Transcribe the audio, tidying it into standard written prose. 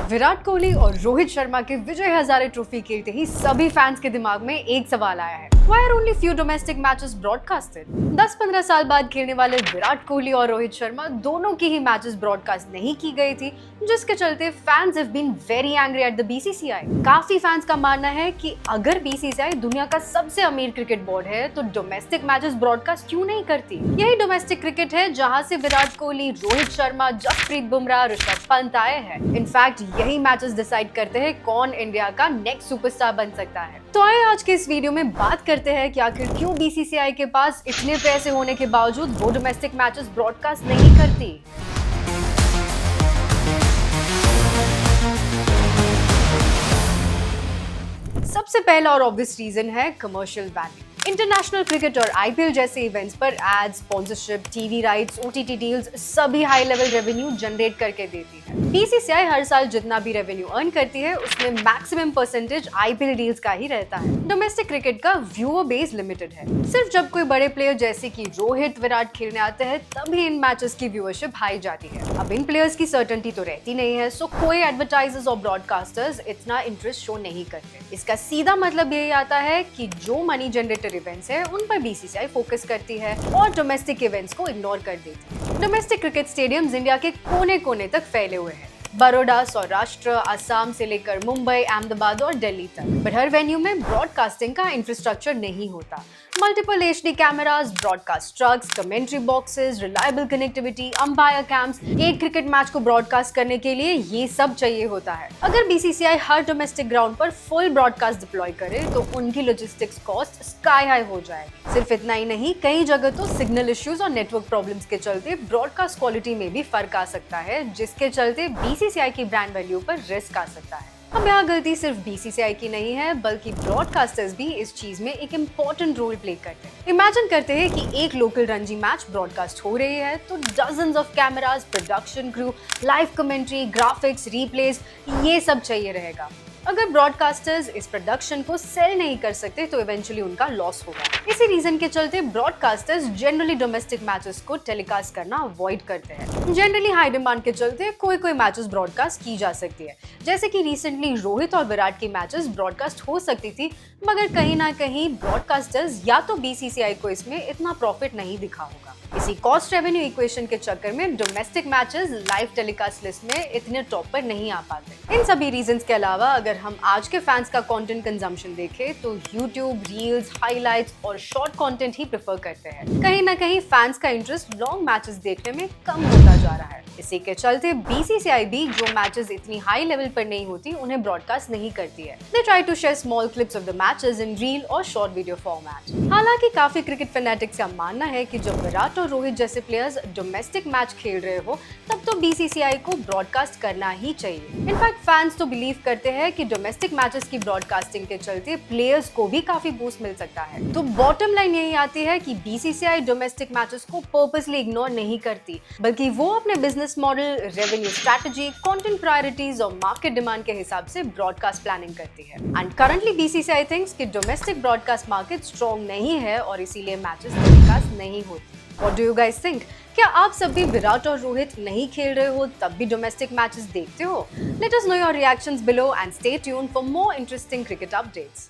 विराट कोहली और रोहित शर्मा के विजय हजारे ट्रॉफी खेलते ही सभी फैंस के दिमाग में एक सवाल आया है, Why are only few domestic matches broadcasted? 10-15 साल बाद खेलने वाले विराट कोहली और रोहित शर्मा दोनों की ही मैचेस ब्रॉडकास्ट नहीं की गई थी, जिसके चलते fans have been very angry at the BCCI. काफी फैंस का मानना है कि अगर बीसीसीआई दुनिया का सबसे अमीर क्रिकेट बोर्ड है तो डोमेस्टिक मैचेस ब्रॉडकास्ट क्यों नहीं करती। यही डोमेस्टिक क्रिकेट है जहां से विराट कोहली, रोहित शर्मा, जसप्रीत बुमराह, ऋषभ पंत आए हैं। इनफैक्ट यही मैचेस डिसाइड करते हैं कौन इंडिया का नेक्स्ट सुपरस्टार बन सकता है। तो आइए आज के इस वीडियो में बात करते हैं कि आखिर क्यों बीसीसीआई के पास इतने पैसे होने के बावजूद वो डोमेस्टिक मैचेस ब्रॉडकास्ट नहीं करती। सबसे पहला और ऑब्वियस रीजन है कमर्शियल वैल्यू। इंटरनेशनल क्रिकेट और आईपीएल जैसे इवेंट्स पर ads, sponsorship, TV rights, OTT deals सभी हाई लेवल रेवेन्यू जनरेट करके देती है। बीसीसीआई हर साल जितना भी रेवेन्यू अर्न करती है उसमें मैक्सिमम परसेंटेज आईपीएल डील्स का ही रहता है। डोमेस्टिक क्रिकेट का व्यूअर बेस लिमिटेड है। सिर्फ जब कोई बड़े प्लेयर जैसे कि रोहित, विराट खेलने आते हैं तभी इन मैचेस की व्यूअरशिप हाई जाती है। अब इन प्लेयर्स की सर्टेनिटी तो रहती नहीं है, सो कोई एडवर्टाइजर्स और ब्रॉडकास्टर्स इतना इंटरेस्ट शो नहीं करते। इसका सीधा मतलब यही आता है कि जो मनी जनरेटर इवेंट्स है उन पर बीसीसीआई फोकस करती है और डोमेस्टिक इवेंट्स को इग्नोर कर देती है। डोमेस्टिक क्रिकेट स्टेडियम्स इंडिया के कोने-कोने तक फैले हुए हैं, बड़ौदा, सौराष्ट्र, असम से लेकर मुंबई, अहमदाबाद और दिल्ली तक। बट हर वेन्यू में ब्रॉडकास्टिंग का इंफ्रास्ट्रक्चर नहीं होता। Multiple HD cameras, broadcast trucks, commentary boxes, reliable connectivity, umpire camps, एक क्रिकेट मैच को ब्रॉडकास्ट करने के लिए ये सब चाहिए होता है। अगर बीसीसीआई हर डोमेस्टिक ग्राउंड पर फुल ब्रॉडकास्ट डिप्लॉय करे तो उनकी लॉजिस्टिक्स कॉस्ट स्काई हाई हो जाएगी। सिर्फ इतना ही नहीं, कई जगह तो सिग्नल इश्यूज और नेटवर्क प्रॉब्लम्स के चलते ब्रॉडकास्ट क्वालिटी में भी फर्क आ सकता है, जिसके चलते बीसीसीआई की ब्रांड वैल्यू पर रिस्क आ सकता है। अब यहाँ गलती सिर्फ बीसीसीआई की नहीं है, बल्कि ब्रॉडकास्टर्स भी इस चीज में एक इम्पोर्टेंट रोल प्ले करते हैं। इमेजिन करते हैं कि एक लोकल रणजी मैच ब्रॉडकास्ट हो रही है तो dozens of cameras, production crew, live commentary, graphics, replace, ये सब चाहिए रहेगा। अगर ब्रॉडकास्टर्स इस प्रोडक्शन को सेल नहीं कर सकते तो इवेंचुअली उनका लॉस होगा। इसी रीजन के चलते ब्रॉडकास्टर्स जनरली डोमेस्टिक मैचेस को टेलीकास्ट करना अवॉइड करते हैं। जनरली हाई डिमांड के चलते कोई मैचेस ब्रॉडकास्ट की जा सकती है, जैसे कि रिसेंटली रोहित और विराट की मैचेस ब्रॉडकास्ट हो सकती थी, मगर कहीं ना कहीं ब्रॉडकास्टर्स या तो बीसीसीआई को इसमें इतना प्रॉफिट नहीं दिखा होगा। इसी कॉस्ट रेवेन्यू इक्वेशन के चक्कर में domestic matches live telecast list में इतने टॉप पर नहीं आ पाते। इन सभी रीजंस के अलावा अगर हम आज के फैंस का कंटेंट कंजम्पशन देखें तो यूट्यूब, रील्स, हाइलाइट्स और शॉर्ट कंटेंट ही प्रेफर करते हैं। कहीं ना कहीं फैंस का इंटरेस्ट लॉन्ग मैचेस देखने में कम होता जा रहा है। इसी के चलते बीसीसीआई भी जो मैचेस इतनी हाई लेवल पर नहीं होती उन्हें ब्रॉडकास्ट नहीं करती है। They try to share small clips of the matches in reel और शॉर्ट वीडियो फॉर्मेट। हालांकि काफी क्रिकेट फैनेटिक्स का मानना है कि जब विराट और रोहित जैसे प्लेयर्स डोमेस्टिक मैच खेल रहे हो तब तो बीसीसीआई को ब्रॉडकास्ट करना ही चाहिए। इनफैक्ट फैंस तो बिलीव करते हैं कि डोमेस्टिक मैचेस की ब्रॉडकास्टिंग के चलते प्लेयर्स को भी काफी बूस्ट मिल सकता है। तो बॉटम लाइन यही आती है कि बीसीसीआई डोमेस्टिक मैचेस को पर्पसली इग्नोर नहीं करती, बल्कि वो अपने business model, revenue strategy, content priorities और मार्केट डिमांड के हिसाब से ब्रॉडकास्ट प्लानिंग करती है। एंड करंटली बीसीसीआई थिंक्स कि डोमेस्टिक ब्रॉडकास्ट मार्केट स्ट्रॉन्ग नहीं है और इसीलिए मैचेस टेलीकास्ट नहीं होती। What do you guys think? क्या आप सब भी विराट और रोहित नहीं खेल रहे हो तब भी डोमेस्टिक मैचेस देखते हो? Let us know your reactions below and stay tuned for more interesting cricket updates.